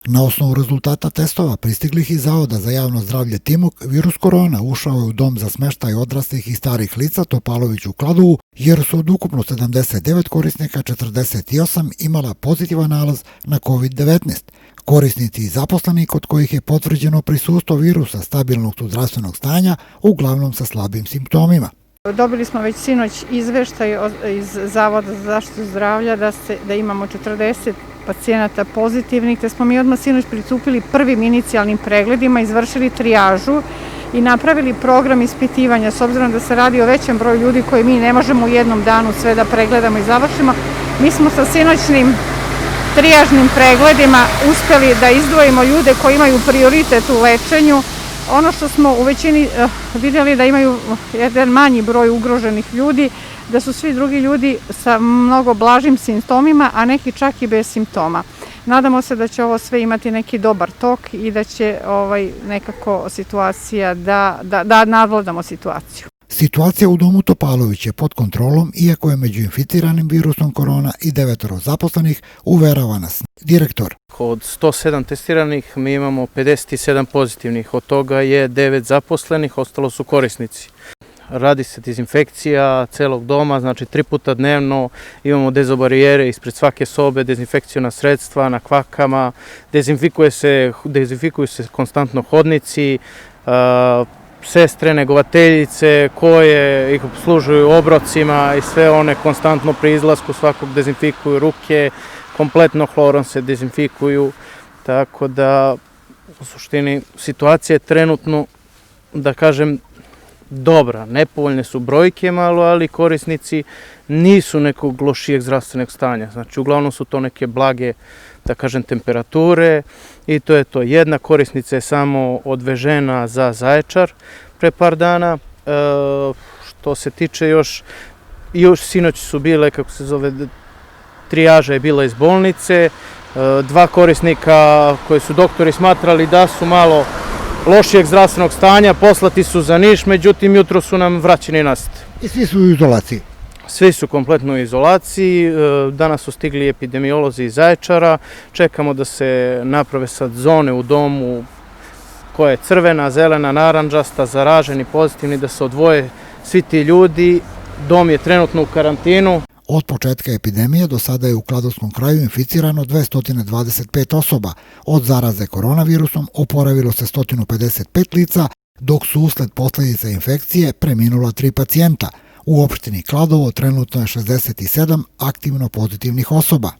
Na osnovu rezultata testova pristiglih iz Zavoda za javno zdravlje Timok, virus korona ušao je u dom za smeštaj odraslih i starih lica Topalović u Kladovu, jer su od ukupno 79 korisnika 48 imala pozitivan nalaz na COVID-19. Korisnici i zaposleni kod kojih je potvrđeno prisustvo virusa stabilnog su zdravstvenog stanja, uglavnom sa slabim simptomima. Dobili smo već sinoć izveštaj iz Zavoda za zaštitu zdravlja da imamo 40 pacijenata pozitivnih, te smo mi odmah sinoć pristupili prvim inicijalnim pregledima, izvršili trijažu i napravili program ispitivanja. S obzirom da se radi o većem broju ljudi koji mi ne možemo u jednom danu sve da pregledamo i završimo, mi smo sa sinoćnim trijažnim pregledima uspeli da izdvojimo ljude koji imaju prioritet u lečenju. Ono što smo u većini vidjeli da imaju jedan manji broj ugroženih ljudi, da su svi drugi ljudi sa mnogo blažim simptomima, a neki čak i bez simptoma. Nadamo se da će ovo sve imati neki dobar tok i da će nekako situacija da nadvladamo situaciju. Situacija u domu Topalović je pod kontrolom, iako je među inficiranim virusom korona i 9 zaposlenih, uverava nas direktor. Od 107 testiranih mi imamo 57 pozitivnih, od toga je 9 zaposlenih, ostalo su korisnici. Radi se dezinfekcija celog doma, znači 3 puta dnevno imamo dezobarijere ispred svake sobe, dezinfekcijona sredstva na kvakama, dezinfikuju se konstantno hodnici, sestre, negovateljice koje ih obslužuju obrocima i sve one konstantno pri izlasku svakog dezinfikuju ruke, kompletno hlorom se dezinfikuju, tako da u suštini situacija je trenutno, da kažem, dobra. Nepovoljne su brojke malo, ali korisnici nisu nekog lošijeg zdravstvenog stanja. Znači, uglavnom su to neke blage, da kažem, temperature i to je to. Jedna korisnica je samo odvežena za Zaječar pre par dana. Što se tiče još sinoć su bile, kako se zove, trijaža je bila iz bolnice. 2 korisnika koje su doktori smatrali da su malo lošijeg zdravstvenog stanja, poslati su za Niš, međutim jutro su nam vraćeni nazad. I svi su u izolaciji? Svi su kompletno u izolaciji, danas su stigli epidemiolozi iz Zaječara, čekamo da se naprave sad zone u domu koja je crvena, zelena, narandžasta, zaraženi, pozitivni, da se odvoje svi ti ljudi. Dom je trenutno u karantinu. Od početka epidemije do sada je u Kladovskom kraju inficirano 225 osoba. Od zaraze koronavirusom oporavilo se 155 lica, dok su usled posljedica infekcije preminula 3 pacijenta. U opštini Kladovo trenutno je 67 aktivno pozitivnih osoba.